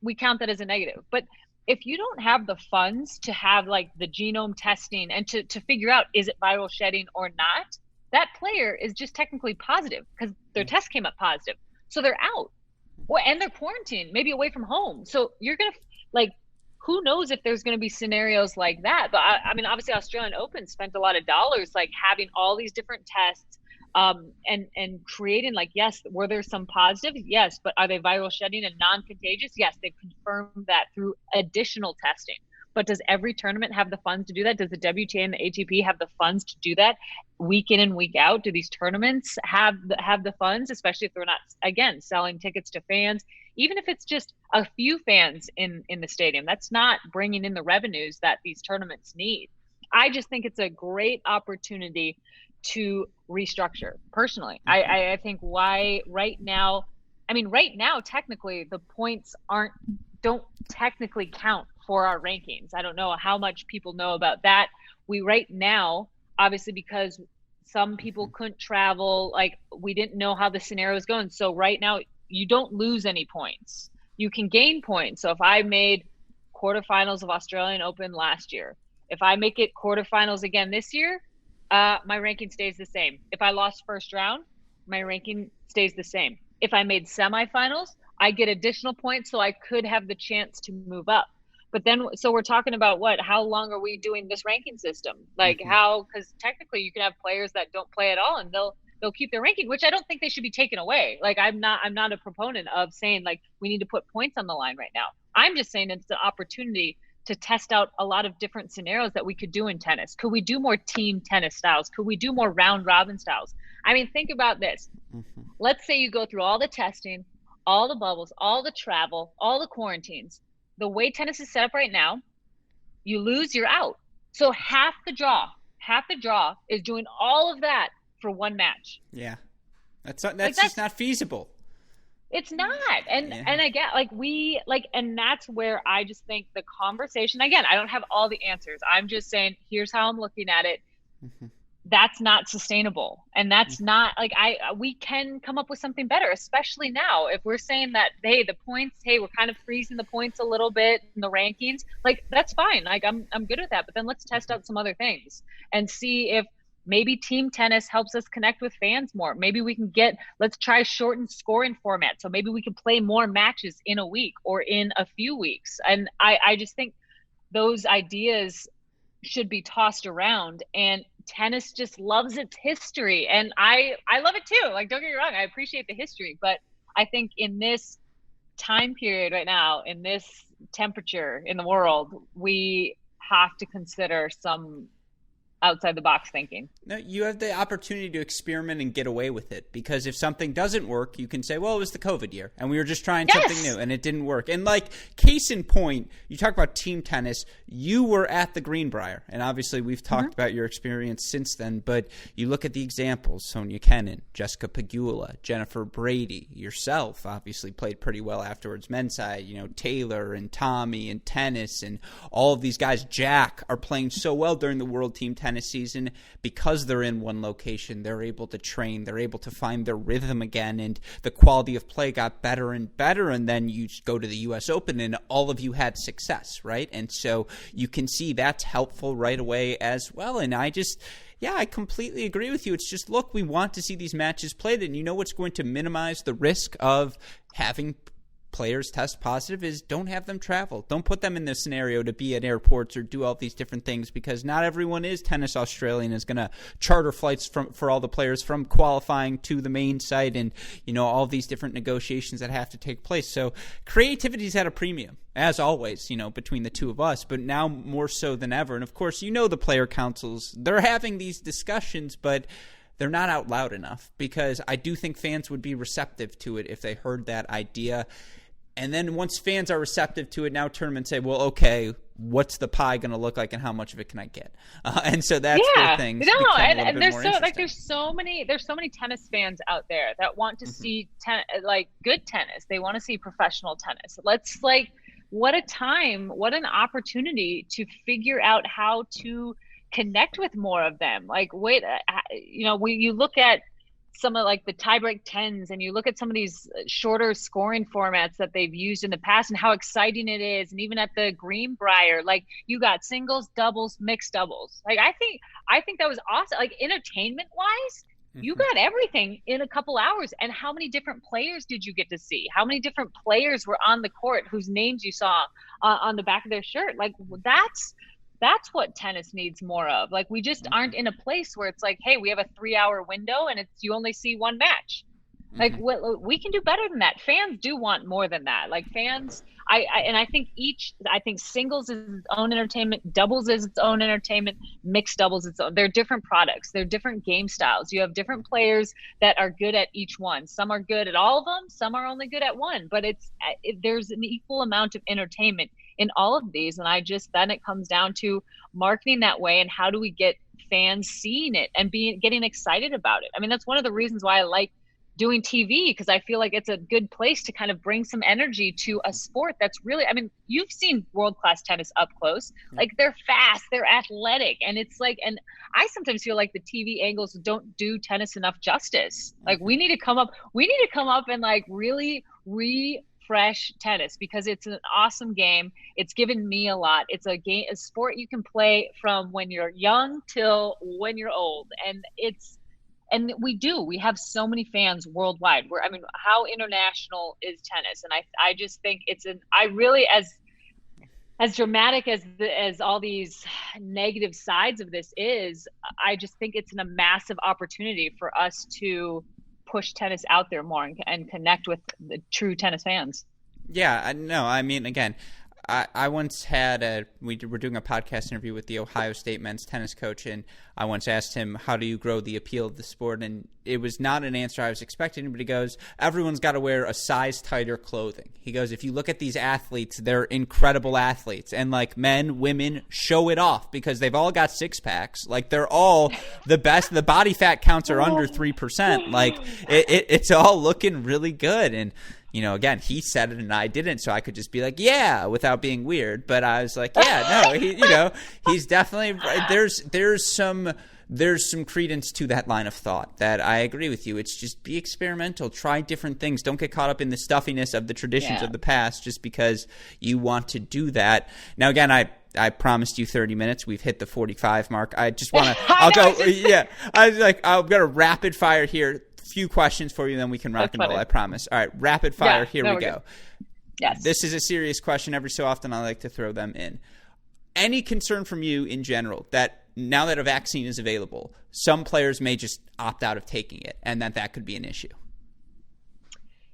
we count that as a negative. But if you don't have the funds to have the genome testing and to figure out, is it viral shedding or not, that player is just technically positive because their test came up positive. So they're out. Well, and they're quarantined, maybe away from home. So you're going to who knows if there's going to be scenarios like that. But obviously Australian Open spent a lot of dollars, having all these different tests, and creating yes, were there some positives? Yes. But are they viral shedding and non-contagious? Yes. They've confirmed that through additional testing. But does every tournament have the funds to do that? Does the WTA and the ATP have the funds to do that week in and week out? Do these tournaments have the funds, especially if they're not, again, selling tickets to fans? Even if it's just a few fans in the stadium, that's not bringing in the revenues that these tournaments need. I just think it's a great opportunity to restructure personally. I think why right now, technically the points don't technically count for our rankings. I don't know how much people know about that. We right now, obviously, because Some people couldn't travel. Like, we didn't know how the scenario was going. So right now, you don't lose any points. You can gain points. So if I made quarterfinals of Australian Open last year, if I make it quarterfinals again this year, my ranking stays the same. If I lost first round, my ranking stays the same. If I made semifinals, I get additional points, so I could have the chance to move up. But then, so we're talking about how long are we doing this ranking system? Like because technically you can have players that don't play at all and they'll keep their ranking, which I don't think they should be taken away. Like, I'm not a proponent of saying like we need to put points on the line right now. I'm just saying it's an opportunity to test out a lot of different scenarios that we could do in tennis. Could we do more team tennis styles? Could we do more round robin styles? I mean, think about this. Let's say you go through all the testing, all the bubbles, all the travel, all the quarantines. The way tennis is set up right now, you lose, you're out. So half the draw is doing all of that for one match. Yeah. That's just not feasible. It's not. And I get and that's where I just think the conversation, again, I don't have all the answers. I'm just saying, here's how I'm looking at it. That's not sustainable. And that's not like, we can come up with something better, especially now. If we're saying that, hey, the points, we're kind of freezing the points a little bit in the rankings, like, that's fine. Like, I'm good with that. But then let's test out some other things and see if maybe team tennis helps us connect with fans more. Maybe we can let's try shortened scoring format. So maybe we can play more matches in a week or in a few weeks. And I just think those ideas should be tossed around, and tennis just loves its history. And I love it too. Like, don't get me wrong, I appreciate the history, but I think in this time period right now, in this temperature in the world, we have to consider some outside the box thinking. No, you have the opportunity to experiment and get away with it, because if something doesn't work, you can say, well, it was the COVID year and we were just trying something new and it didn't work. And like, case in point, you talk about team tennis, you were at the Greenbrier, and obviously we've talked about your experience since then, but you look at the examples: Sonia Kennan, Jessica Pegula, Jennifer Brady, yourself obviously played pretty well afterwards, men's side, Taylor and Tommy and tennis, and all of these guys, Jack, are playing so well during the World Team Tennis season because they're in one location. They're able to train, they're able to find their rhythm again, and the quality of play got better and better. And then you go to the US Open and all of you had success, right? And so you can see that's helpful right away as well. And I completely agree with you. It's just, look, we want to see these matches played, and what's going to minimize the risk of having players test positive is don't have them travel. Don't put them in this scenario to be at airports or do all these different things, because not everyone is Tennis Australian is going to charter flights for all the players from qualifying to the main site, and all these different negotiations that have to take place. So creativity's at a premium, as always, between the two of us, but now more so than ever. And of course, the player councils, they're having these discussions, but they're not out loud enough, because I do think fans would be receptive to it if they heard that idea. And then once fans are receptive to it, now turn them and say, well, okay, what's the pie going to look like and how much of it can I get? And so that's where things become a little bit more interesting. There's so many tennis fans out there that want to see good tennis. They want to see professional tennis. What a time, what an opportunity to figure out how to connect with more of them. You look at some of the tiebreak 10s, and you look at some of these shorter scoring formats that they've used in the past and how exciting it is. And even at the Greenbrier, you got singles, doubles, mixed doubles. I think that was awesome. Entertainment wise, you got everything in a couple hours. And how many different players did you get to see? How many different players were on the court whose names you saw on the back of their shirt? That's what tennis needs more of. We just aren't in a place where it's hey, we have a 3-hour window and you only see one match. We can do better than that. Fans do want more than that. Fans, I think singles is its own entertainment, doubles is its own entertainment, mixed doubles its own. They're different products. They're different game styles. You have different players that are good at each one. Some are good at all of them. Some are only good at one. But there's an equal amount of entertainment in all of these. And then it comes down to marketing that way, and how do we get fans seeing it and getting excited about it. I mean, that's one of the reasons why I like doing TV, because I feel like it's a good place to kind of bring some energy to a sport that's really, I mean, you've seen world-class tennis up close. Like, they're fast, they're athletic, and it's like, and I sometimes feel like the TV angles don't do tennis enough justice. Like, we need to come up and like really refresh tennis, because it's an awesome game. It's given me a lot. It's a sport you can play from when you're young till when you're old. And we have so many fans worldwide. I mean, how international is tennis? And I just think I really, as dramatic as all these negative sides of this is, I just think it's a massive opportunity for us to push tennis out there more and connect with the true tennis fans. Yeah, no, I mean, again, I once had we were doing a podcast interview with the Ohio State men's tennis coach, and I once asked him, how do you grow the appeal of the sport? And it was not an answer I was expecting, but he goes, everyone's got to wear a size tighter clothing. He goes, if you look at these athletes, they're incredible athletes, and like men, women show it off because they've all got six packs. Like, they're all the best. The body fat counts are under 3%. Like, it's all looking really good. And you know, again, he said it and I didn't, so I could just be like, yeah, without being weird. But I was like, yeah, no, he's definitely there's some credence to that line of thought that I agree with you. It's just be experimental, try different things. Don't get caught up in the stuffiness of the traditions of the past just because you want to do that. Now, again, I promised you 30 minutes. We've hit the 45 mark. I just want to, I've got a rapid fire here. Few questions for you, then we can rock and roll. I promise. All right, rapid fire. Here we go. Yes. This is a serious question. Every so often, I like to throw them in. Any concern from you in general that now that a vaccine is available, some players may just opt out of taking it, and that could be an issue?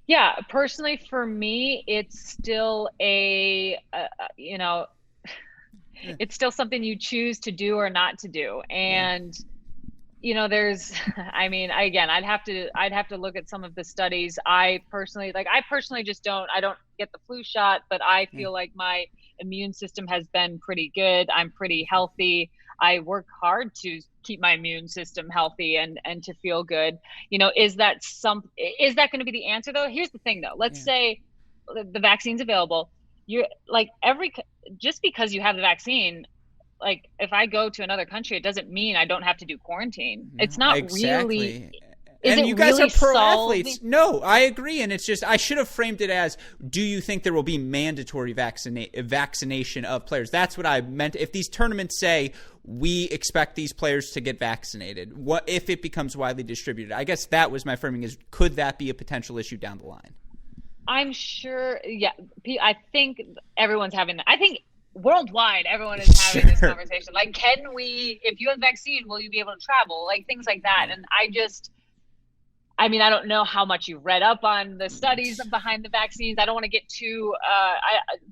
Yeah, personally, for me, it's still it's still something you choose to do or not to do, and. You know, I mean, again, I'd have to look at some of the studies. I personally just I don't get the flu shot, but I feel like my immune system has been pretty good. I'm pretty healthy. I work hard to keep my immune system healthy and to feel good. You know, is that going to be the answer though? Here's the thing though. Let's say the vaccine's available. You're like just because you have the vaccine, like if I go to another country, it doesn't mean I don't have to do quarantine. It's not really. And you guys really are pro athletes. No, I agree. And it's just, I should have framed it as, do you think there will be mandatory vaccination of players? That's what I meant. If these tournaments say, we expect these players to get vaccinated, what if it becomes widely distributed? I guess that was my framing, is could that be a potential issue down the line? I'm sure. Yeah. I think everyone's having that. I think worldwide, everyone is having this conversation. Like, if you have a vaccine, will you be able to travel? Like things like that. And I mean, I don't know how much you've read up on the studies behind the vaccines. I don't want to get too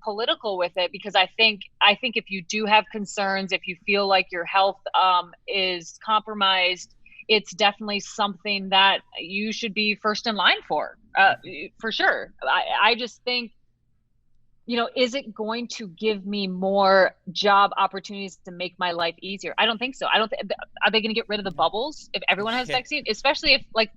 political with it, because I think if you do have concerns, if you feel like your health is compromised, it's definitely something that you should be first in line for sure. I just think, you know, is it going to give me more job opportunities to make my life easier? I don't think so. Are they going to get rid of the bubbles if everyone has vaccine? Especially if, like,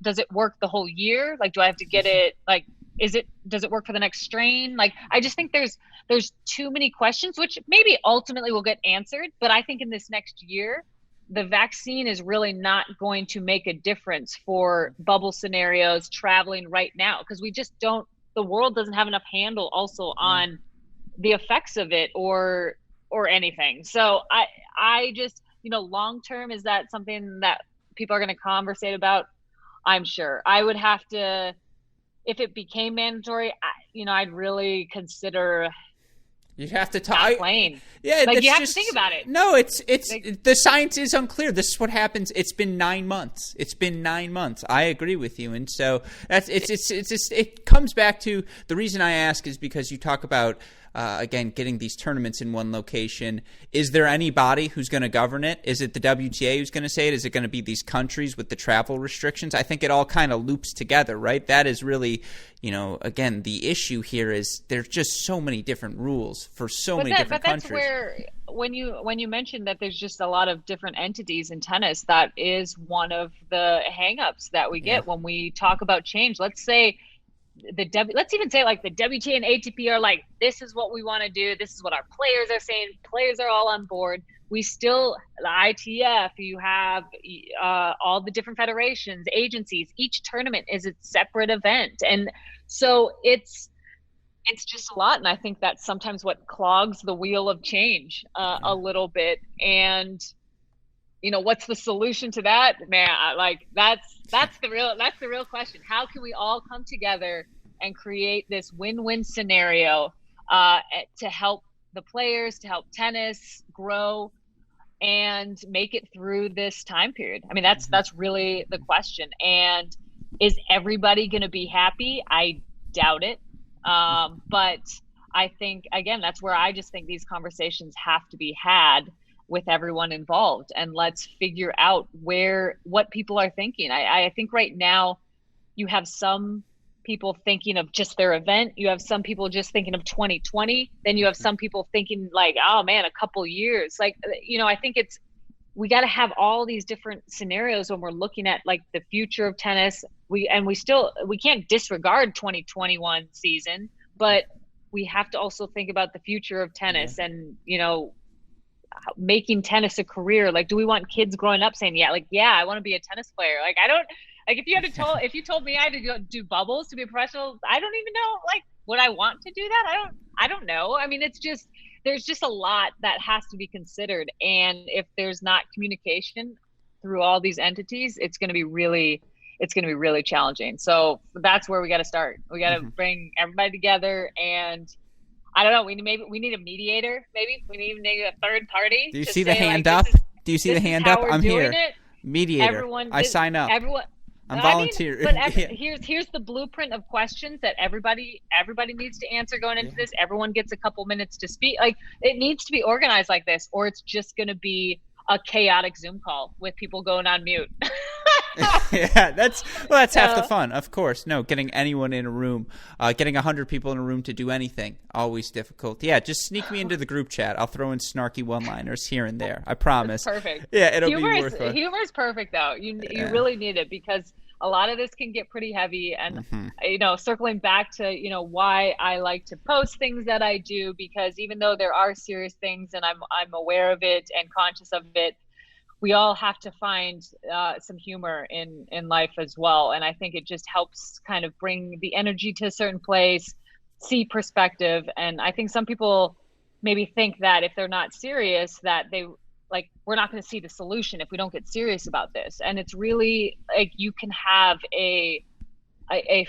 does it work the whole year? Like, do I have to get it? Like, does it work for the next strain? Like, I just think there's too many questions, which maybe ultimately will get answered. But I think in this next year, the vaccine is really not going to make a difference for bubble scenarios traveling right now, because we just don't. The world doesn't have enough handle also on the effects of it or anything. So I just, you know, long term, is that something that people are going to conversate about? I'm sure. I would have to, if it became mandatory, I'd really consider. You'd have to talk. Yeah, like, you have to think about it. No, it's the science is unclear. This is what happens. It's been 9 months. I agree with you, and so it comes back to the reason I ask is because you talk about again, getting these tournaments in one location. Is there any body who's going to govern it? Is it the WTA who's going to say it? Is it going to be these countries with the travel restrictions? I think it all kind of loops together, right? That is really, again, the issue here is there's just so many different rules for so many different countries. But that's where, when you mentioned that there's just a lot of different entities in tennis, that is one of the hangups that we get when we talk about change. Let's say let's even say like the WTA and ATP are like, this is what we want to do. This is what our players are saying. Players are all on board. We still, the ITF, you have all the different federations, agencies. Each tournament is a separate event. And so it's just a lot. And I think that's sometimes what clogs the wheel of change a little bit. And, what's the solution to that? Man, that's the real question. How can we all come together and create this win-win scenario to help the players, to help tennis grow and make it through this time period? I mean, that's really the question. And is everybody going to be happy? I doubt it. But I think, again, that's where I just think these conversations have to be had with everyone involved, and let's figure out what people are thinking. I think right now you have some people thinking of just their event. You have some people just thinking of 2020. Then you have some people thinking like, oh man, a couple years. Like, I think we got to have all these different scenarios when we're looking at like the future of tennis. We can't disregard 2021 season, but we have to also think about the future of tennis and, making tennis a career. Like, do we want kids growing up saying, I want to be a tennis player? Like, I don't, like, if you told me I had to go do bubbles to be a professional, I don't even know, like, would I want to do that? I don't know. I mean, there's just a lot that has to be considered. And if there's not communication through all these entities, it's going to be really challenging. So that's where we got to start. We got to bring everybody together, and I don't know. We need a mediator. Maybe we need a third party. Do you see the hand up? Do you see the hand up? I'm here. Mediator. I sign up. I'm volunteering. But here's the blueprint of questions that everybody needs to answer going into this. Everyone gets a couple minutes to speak. Like, it needs to be organized like this, or it's just going to be a chaotic Zoom call with people going on mute. That's half the fun, of course. No, getting anyone in a room, getting 100 people in a room to do anything, always difficult. Yeah, just sneak me into the group chat. I'll throw in snarky one-liners here and there. I promise. That's perfect. Yeah, it'll be worth it. Humor is perfect, though. You really need it, because a lot of this can get pretty heavy. And circling back to why I like to post things that I do, because even though there are serious things and I'm aware of it and conscious of it, we all have to find some humor in life as well. And I think it just helps kind of bring the energy to a certain place, see perspective. And I think some people maybe think that if they're not serious, that we're not going to see the solution if we don't get serious about this. And it's really like, you can have a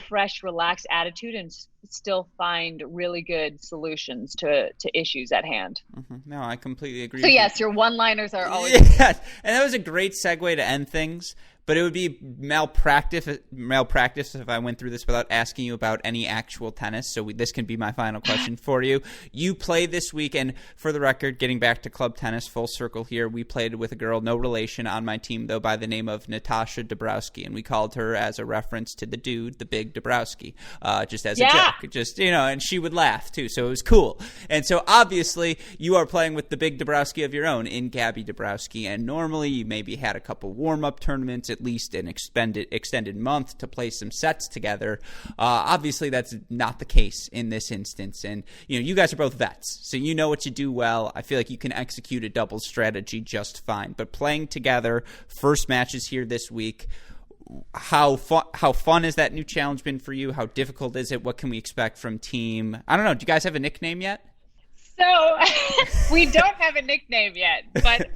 fresh, relaxed attitude and still find really good solutions to issues at hand. No, I completely agree. So yes, your one-liners are always. Yeah, and that was a great segue to end things. But it would be malpractice if I went through this without asking you about any actual tennis. So this can be my final question for you. You play this week, and for the record, getting back to club tennis, full circle here, we played with a girl, no relation on my team, though, by the name of Natasha Dabrowski, and we called her as a reference to the dude, the big Dabrowski, just as a joke. Just, and she would laugh, too, so it was cool. And so, obviously, you are playing with the big Dabrowski of your own in Gabby Dabrowski, and normally you maybe had a couple warm-up tournaments, at least an extended month to play some sets together. Obviously, that's not the case in this instance. And, you guys are both vets, so you know what you do well. I feel like you can execute a doubles strategy just fine. But playing together, first matches here this week, how fun has that new challenge been for you? How difficult is it? What can we expect from team? I don't know. Do you guys have a nickname yet? So we don't have a nickname yet, but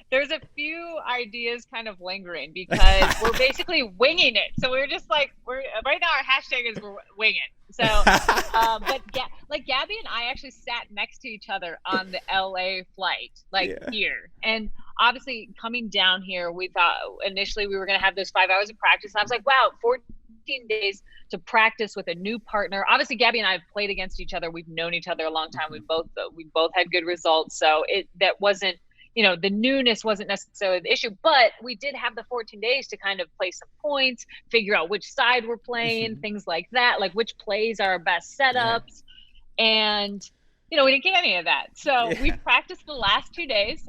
there's a few ideas kind of lingering, because we're basically winging it. So we're just like, right now our hashtag is we're winging. So, but Gabby and I actually sat next to each other on the LA flight, here. And obviously coming down here, we thought initially we were going to have those 5 hours of practice. And I was like, wow, 14 days to practice with a new partner. Obviously, Gabby and I have played against each other. We've known each other a long time. We both had good results. So that wasn't, the newness wasn't necessarily the issue, but we did have the 14 days to kind of play some points, figure out which side we're playing, things like that, like which plays are our best setups. Yeah. And, we didn't get any of that. So we practiced the last 2 days.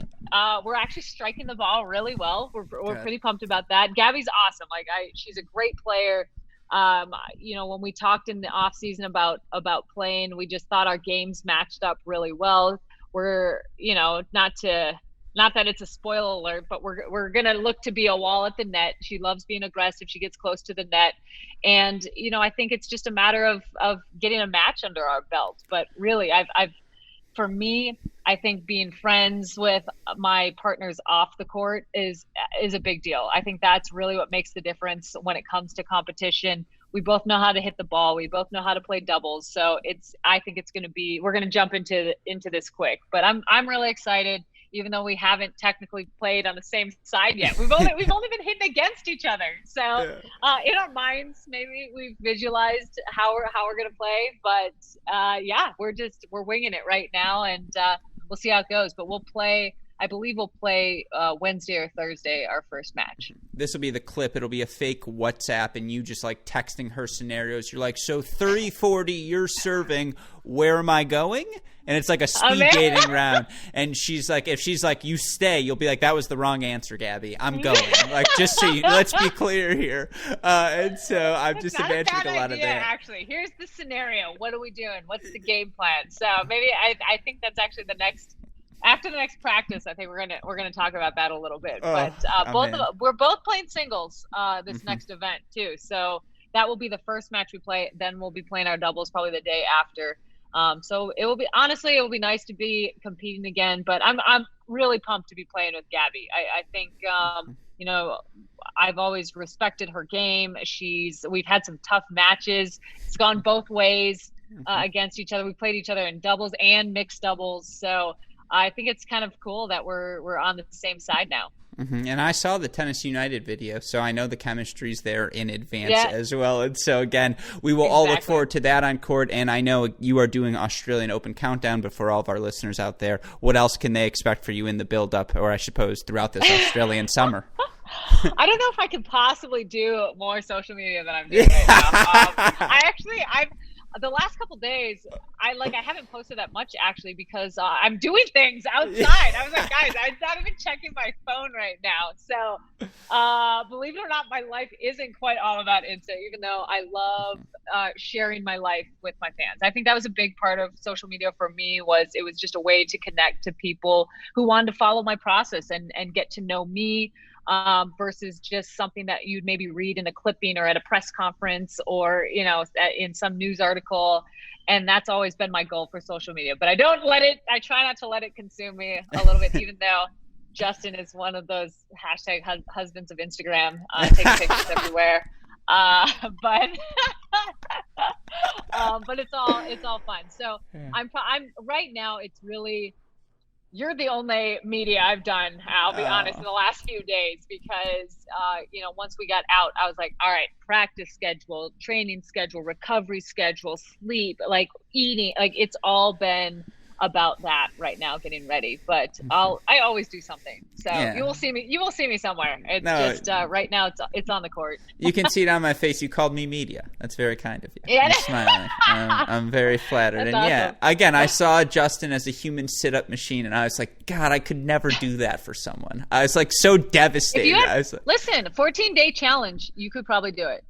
We're actually striking the ball really well. We're pretty pumped about that. Gabby's awesome. She's a great player. When we talked in the off season about playing, we just thought our games matched up really well. We're, not that it's a spoiler alert, but we're going to look to be a wall at the net. She loves being aggressive. She gets close to the net. And, I think it's just a matter of getting a match under our belt. But really, for me, I think being friends with my partners off the court is a big deal. I think that's really what makes the difference when it comes to competition. We both know how to hit the ball. We both know how to play doubles. So I think it's going to be, we're going to jump into this quick, but I'm really excited. Even though we haven't technically played on the same side yet, we've only been hitting against each other. So in our minds, maybe we've visualized how we're gonna play. But we're winging it right now, and we'll see how it goes. But I believe we'll play Wednesday or Thursday, our first match. This will be the clip. It'll be a fake WhatsApp and you just like texting her scenarios. You're like, so 30-40, you're serving. Where am I going? And it's like a speed dating round. And she's like, if she's like, you stay, you'll be like, that was the wrong answer, Gabby. I'm going. Like, just so let's be clear here. And so I'm just imagining a lot of that. Actually, here's the scenario. What are we doing? What's the game plan? So maybe I think that's actually after the next practice, I think we're gonna talk about that a little bit. We're both playing singles this next event too. So that will be the first match we play. Then we'll be playing our doubles probably the day after. So it will be nice to be competing again. But I'm really pumped to be playing with Gabby. I think I've always respected her game. We've had some tough matches. It's gone both ways against each other. We played each other in doubles and mixed doubles. So I think it's kind of cool that we're on the same side now. Mm-hmm. And I saw the Tennis United video, so I know the chemistry's there in advance as well. And so, again, we will all look forward to that on court. And I know you are doing Australian Open Countdown, but for all of our listeners out there, what else can they expect for you in the build-up, or I suppose throughout this Australian summer? I don't know if I could possibly do more social media than I'm doing right now. The last couple days, I haven't posted that much actually because I'm doing things outside. I was like, guys, I'm not even checking my phone right now. So believe it or not, my life isn't quite all about Insta, even though I love sharing my life with my fans. I think that was a big part of social media for me. It was just a way to connect to people who wanted to follow my process and get to know me. Versus just something that you'd maybe read in a clipping or at a press conference or, in some news article. And that's always been my goal for social media. But I try not to let it consume me a little bit, even though Justin is one of those hashtag husbands of Instagram, takes pictures everywhere. But it's all fun. So I'm right now, it's really, you're the only media I've done, I'll be honest, in the last few days because, once we got out, I was like, all right, practice schedule, training schedule, recovery schedule, sleep, eating, it's all been about that right now, getting ready. But I always do something. So you will see me somewhere. It's right now it's on the court. You can see it on my face. You called me media. That's very kind of you. Yeah. I'm smiling. I'm very flattered. That's and awesome. Again, I saw Justin as a human sit-up machine, and I was like, God, I could never do that for someone. I was so devastated. Listen, 14-day challenge, you could probably do it.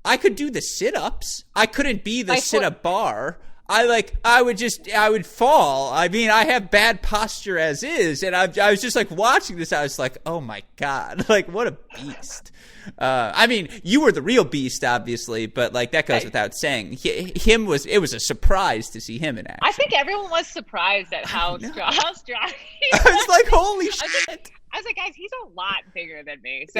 I could do the sit-ups. I couldn't be the sit-up bar. I would fall. I mean, I have bad posture as is, and I was just watching this. I was like, oh my God, what a beast. I mean, you were the real beast, obviously, but that goes without saying. It was a surprise to see him in action. I think everyone was surprised at how strong he was. I was like, holy shit. I was like, guys, he's a lot bigger than me, so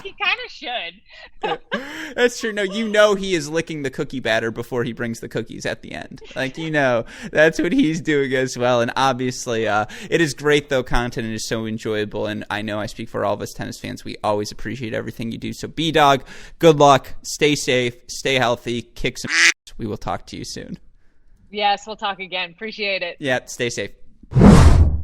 he kind of should. That's true. No, you know he is licking the cookie batter before he brings the cookies at the end. Like, you know, that's what he's doing as well. And obviously, it is great, though. Content is so enjoyable. And I know I speak for all of us tennis fans. We always appreciate everything you do. So, B-Dog, good luck. Stay safe. Stay healthy. Kick some ass. We will talk to you soon. Yes, we'll talk again. Appreciate it. Yeah, stay safe.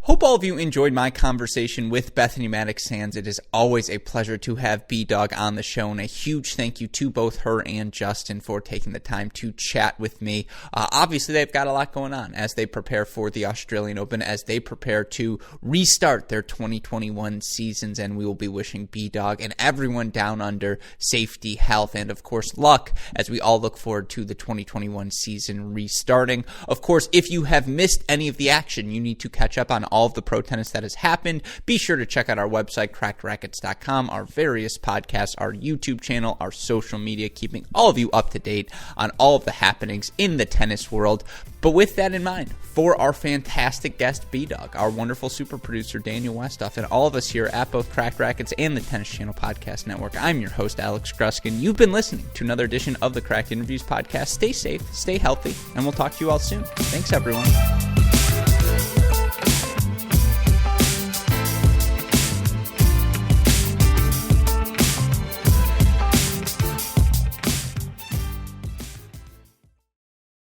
Hope all of you enjoyed my conversation with Bethanie Mattek-Sands. It is always a pleasure to have B-Dog on the show, and a huge thank you to both her and Justin for taking the time to chat with me. Obviously, they've got a lot going on as they prepare for the Australian Open, as they prepare to restart their 2021 seasons, and we will be wishing B-Dog and everyone down under safety, health, and, of course, luck as we all look forward to the 2021 season restarting. Of course, if you have missed any of the action, you need to catch up on all of the pro tennis that has happened. Be sure to check out our website, crackedrackets.com, our various podcasts, our YouTube channel, our social media, keeping all of you up to date on all of the happenings in the tennis world. But with that in mind, for our fantastic guest, B-Dog, our wonderful super producer, Daniel Westoff, and all of us here at both Cracked Rackets and the Tennis Channel Podcast Network, I'm your host, Alex Gruskin. You've been listening to another edition of the Cracked Interviews Podcast. Stay safe, stay healthy, and we'll talk to you all soon. Thanks, everyone.